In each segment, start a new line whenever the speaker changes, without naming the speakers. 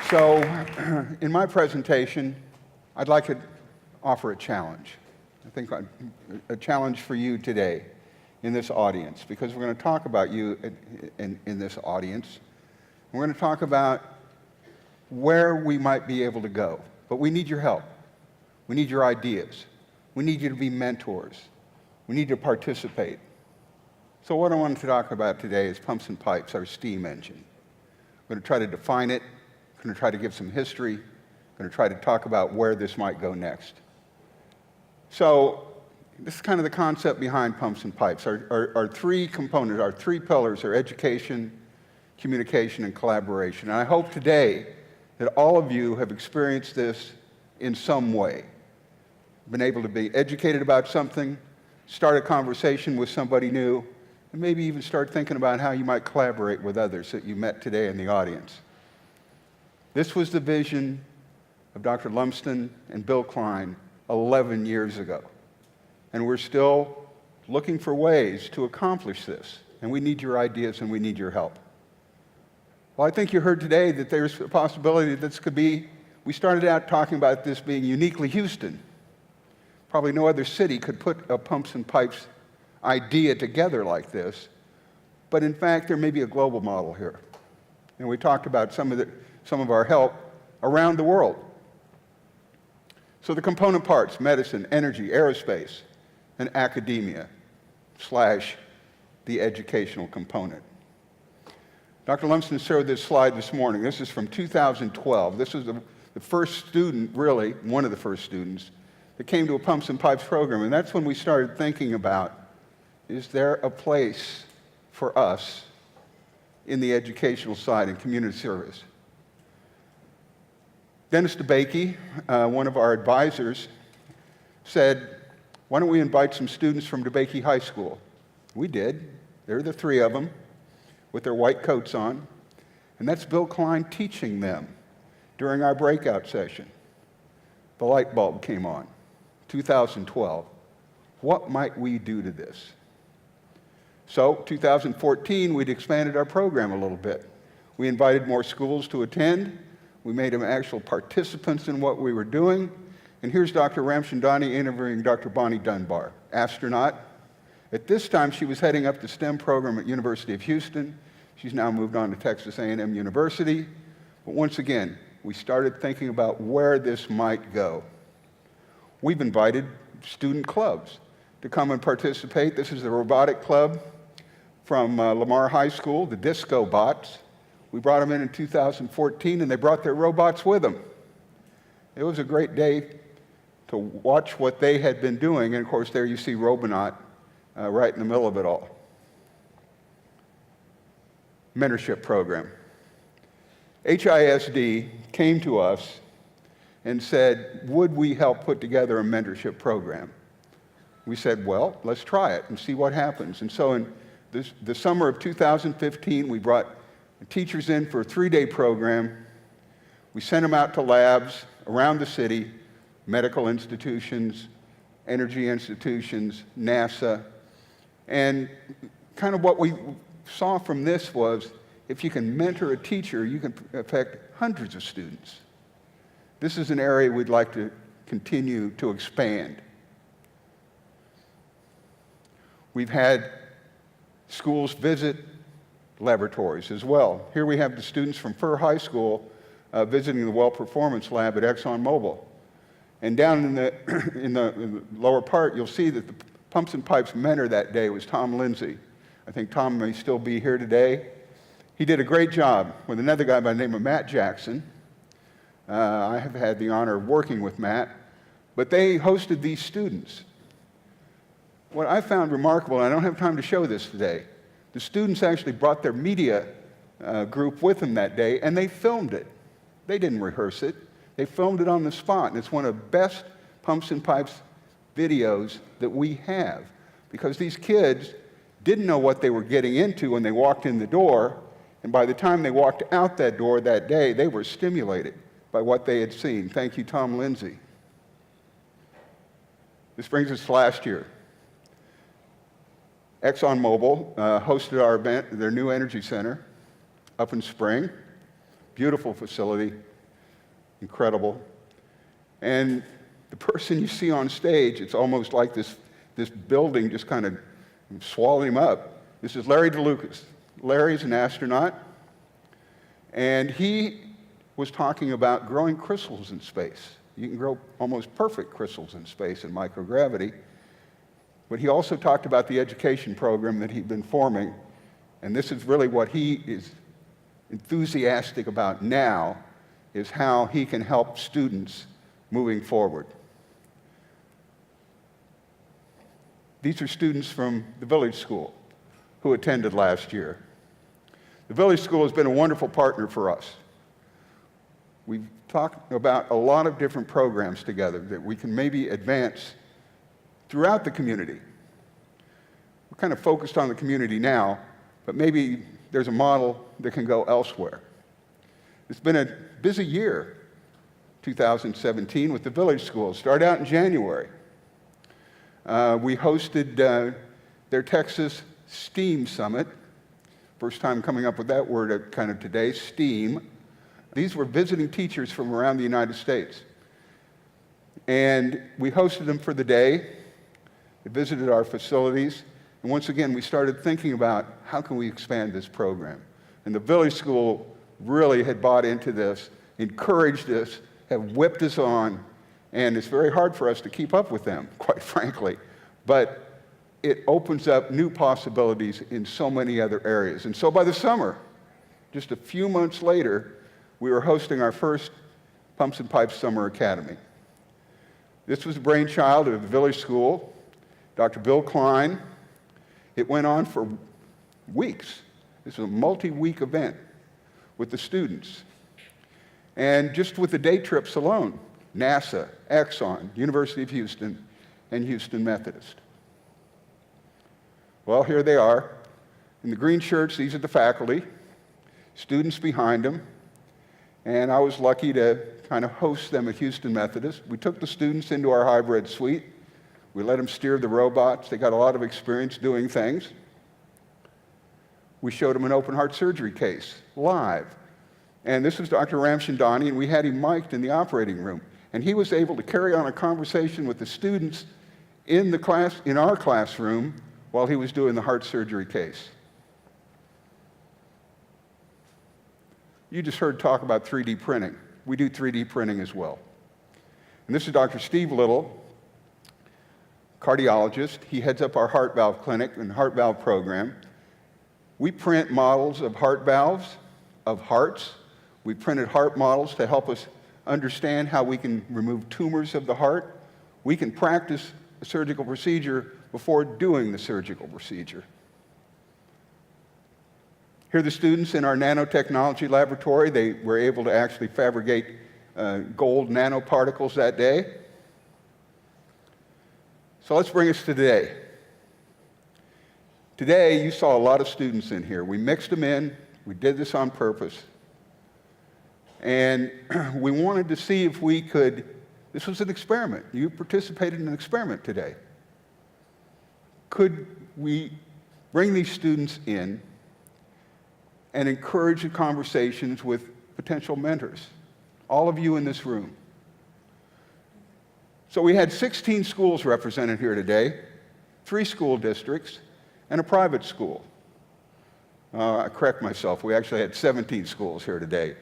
So, in my presentation, I'd like to offer a challenge. I think a challenge for you today in this audience, because we're going to talk about you in this audience. We're going to talk about where we might be able to go, but we need your help. We need your ideas. We need you to be mentors. We need to participate. So what I want to talk about today is pumps and pipes, our steam engine. I'm going to try to define it. I'm going to try to give some history. I'm going to try to talk about where this might go next. So this is kind of the concept behind pumps and pipes. Our three components, our three pillars are education, communication, and collaboration. And I hope today that all of you have experienced this in some way. Been able to be educated about something, start a conversation with somebody new, and maybe even start thinking about how you might collaborate with others that you met today in the audience. This was the vision of Dr. Lumsden and Bill Klein 11 years ago. And we're still looking for ways to accomplish this. And we need your ideas and we need your help. Well, I think you heard today that there's a possibility that this could be, we started out talking about this being uniquely Houston. Probably no other city could put a pumps and pipes idea together like this. But in fact, there may be a global model here. And we talked about some of our help around the world. So the component parts, medicine, energy, aerospace, and academia / the educational component. Dr. Lumsden showed this slide this morning. This is from 2012. This was the first student, really, one of the first students, that came to a pumps and pipes program. And that's when we started thinking about, is there a place for us in the educational side and community service? Dennis DeBakey, one of our advisors, said, why don't we invite some students from DeBakey High School? We did. There are the three of them with their white coats on. And that's Bill Klein teaching them during our breakout session. The light bulb came on, 2012. What might we do to this? So, 2014, we'd expanded our program a little bit. We invited more schools to attend. We made them actual participants in what we were doing. And here's Dr. Ramchandani interviewing Dr. Bonnie Dunbar, astronaut. At this time, she was heading up the STEM program at University of Houston. She's now moved on to Texas A&M University. But once again, we started thinking about where this might go. We've invited student clubs to come and participate. This is the robotic club from Lamar High School, the Disco Bots. We brought them in 2014, and they brought their robots with them. It was a great day to watch what they had been doing, and of course, there you see Robonaut right in the middle of it all. Mentorship program. HISD came to us and said, would we help put together a mentorship program? We said, well, let's try it and see what happens. And so in the summer of 2015, we brought teachers in for a 3-day program. We sent them out to labs around the city, medical institutions, energy institutions, NASA. And kind of what we saw from this was, if you can mentor a teacher, you can affect hundreds of students. This is an area we'd like to continue to expand. We've had schools visit laboratories as well. Here we have the students from Furr High School visiting the Well Performance Lab at ExxonMobil. And down in the lower part, you'll see that the Pumps and Pipes mentor that day was Tom Lindsay. I think Tom may still be here today. He did a great job with another guy by the name of Matt Jackson. I have had the honor of working with Matt, but they hosted these students. What I found remarkable, and I don't have time to show this today, the students actually brought their media group with them that day, and they filmed it. They didn't rehearse it. They filmed it on the spot, and it's one of the best Pumps and Pipes videos that we have, because these kids didn't know what they were getting into when they walked in the door, and by the time they walked out that door that day, they were stimulated by what they had seen. Thank you, Tom Lindsay. This brings us to last year. ExxonMobil hosted our event, their new energy center up in Spring. Beautiful facility. incredible. And the person you see on stage, it's almost like this building just kind of swallowed him up. This is Larry DeLucas. Larry's an astronaut, and he was talking about growing crystals in space. You can grow almost perfect crystals in space in microgravity. But he also talked about the education program that he'd been forming, and this is really what he is enthusiastic about now, is how he can help students moving forward. These are students from the Village School who attended last year. The Village School has been a wonderful partner for us. We've talked about a lot of different programs together that we can maybe advance throughout the community. We're kind of focused on the community now, but maybe there's a model that can go elsewhere. It's been a busy year, 2017, with the Village School. It started out in January. We hosted their Texas STEAM Summit. First time coming up with that word kind of today, STEAM. These were visiting teachers from around the United States. And we hosted them for the day. They visited our facilities. And once again, we started thinking about how can we expand this program. And the Village School really had bought into this, encouraged us, have whipped us on, and it's very hard for us to keep up with them, quite frankly. But it opens up new possibilities in so many other areas. And so by the summer, just a few months later, we were hosting our first Pumps and Pipes Summer Academy. This was the brainchild of the Village School, Dr. Bill Klein. It went on for weeks. This was a multi-week event with the students. And just with the day trips alone, NASA, Exxon, University of Houston, and Houston Methodist. Well, here they are. In the green shirts, these are the faculty, students behind them, and I was lucky to kind of host them at Houston Methodist. We took the students into our hybrid suite. We let them steer the robots. They got a lot of experience doing things. We showed them an open heart surgery case, live. And this was Dr. Ramchandani, and we had him mic'd in the operating room. And he was able to carry on a conversation with the students in our classroom while he was doing the heart surgery case. You just heard talk about 3D printing. We do 3D printing as well. And this is Dr. Steve Little, cardiologist. He heads up our heart valve clinic and heart valve program. We print models of heart valves, of hearts. We printed heart models to help us understand how we can remove tumors of the heart. We can practice a surgical procedure before doing the surgical procedure. Here are the students in our nanotechnology laboratory. They were able to actually fabricate gold nanoparticles that day. So let's bring us to today. Today, you saw a lot of students in here. We mixed them in. We did this on purpose. And we wanted to see if we could, this was an experiment. You participated in an experiment today. Could we bring these students in and encourage the conversations with potential mentors? All of you in this room. So we had 16 schools represented here today, 3 school districts, and a private school. I correct myself, we actually had 17 schools here today.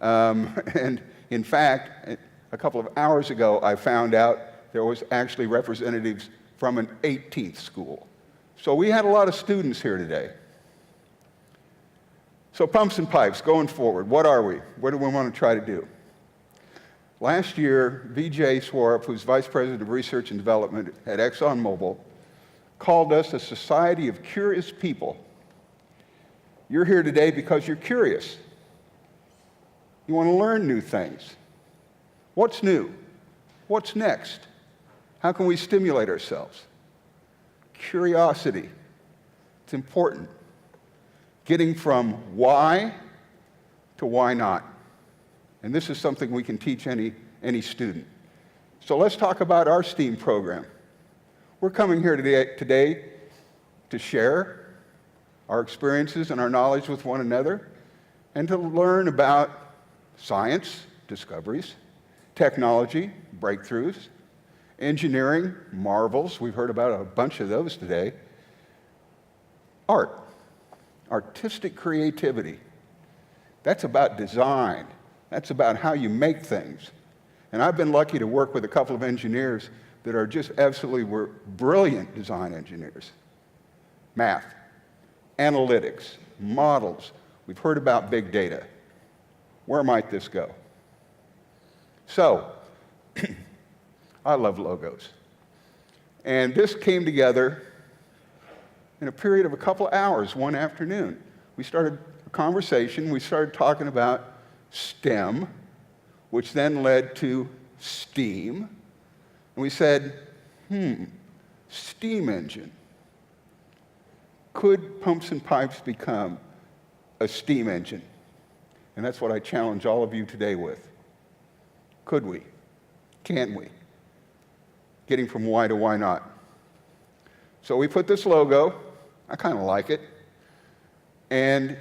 And in fact, a couple of hours ago, I found out there was actually representatives from an 18th school. So we had a lot of students here today. So Pumps and Pipes, going forward, what are we? What do we want to try to do? Last year, Vijay Swarup, who's Vice President of Research and Development at ExxonMobil, called us a society of curious people. You're here today because you're curious. You want to learn new things. What's new? What's next? How can we stimulate ourselves? Curiosity. It's important. Getting from why to why not. And this is something we can teach any student. So let's talk about our STEAM program. We're coming here today to share our experiences and our knowledge with one another and to learn about science, discoveries, technology, breakthroughs, engineering, marvels, we've heard about a bunch of those today, art, artistic creativity. That's about design. That's about how you make things. And I've been lucky to work with a couple of engineers that are just absolutely brilliant design engineers. Math, analytics, models. We've heard about big data. Where might this go? So, I love logos. And this came together in a period of a couple hours one afternoon. We started a conversation. We started talking about STEM, which then led to STEAM. And we said, steam engine. Could pumps and pipes become a steam engine? And that's what I challenge all of you today with. Could we? Can we? Getting from why to why not. So we put this logo, I kind of like it, and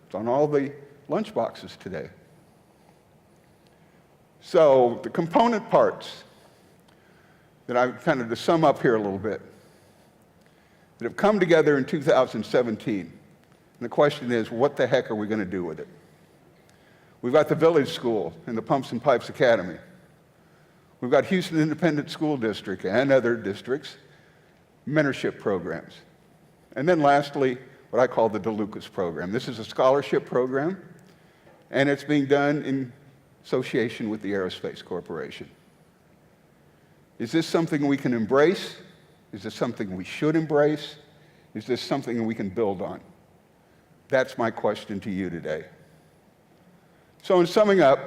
it's on all the lunch boxes today. So the component parts that I kind of to sum up here a little bit, that have come together in 2017. And the question is, what the heck are we going to do with it? We've got the Village School and the Pumps and Pipes Academy. We've got Houston Independent School District and other districts, mentorship programs. And then lastly, what I call the DeLucas program. This is a scholarship program, and it's being done in association with the Aerospace Corporation. Is this something we can embrace? Is this something we should embrace? Is this something we can build on? That's my question to you today. So in summing up,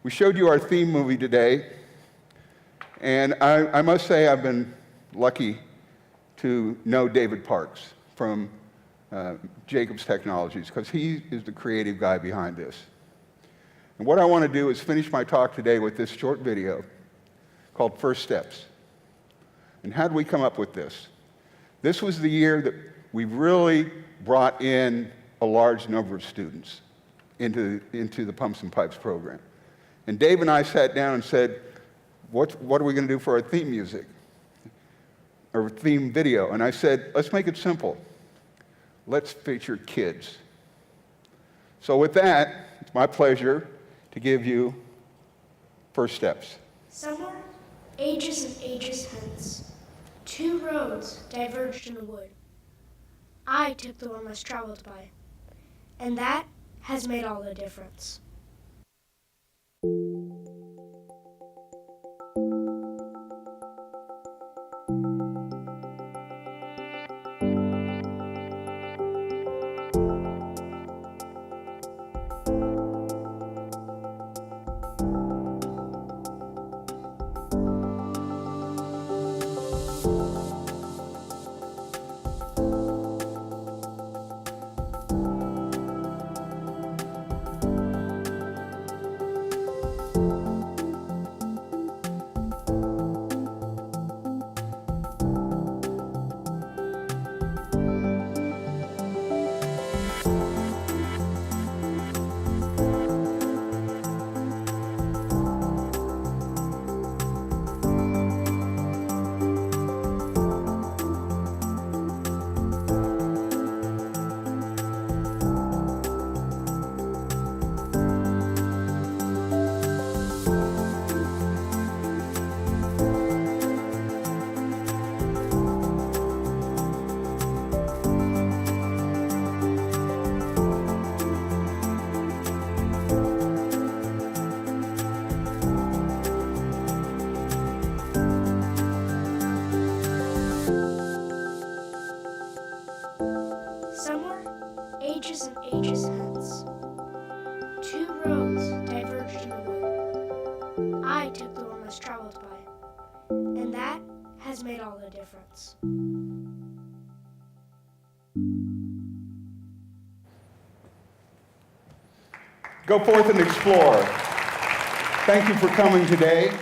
we showed you our theme movie today, and I must say I've been lucky to know David Parks from Jacobs Technologies, because he is the creative guy behind this. And what I want to do is finish my talk today with this short video called First Steps. And how did we come up with this? This was the year that we really brought in a large number of students into the Pumps and Pipes program. And Dave and I sat down and said, what are we going to do for our theme music? Or theme video? And I said, let's make it simple. Let's feature kids. So with that, it's my pleasure to give you First Steps.
Somewhere, ages and ages hence, two roads diverged in a wood. I took the one less traveled by, and that has made all the difference. Ages and ages hence, two roads diverged in a wood. I took the one less traveled by, and that has made all the difference.
Go forth and explore. Thank you for coming today.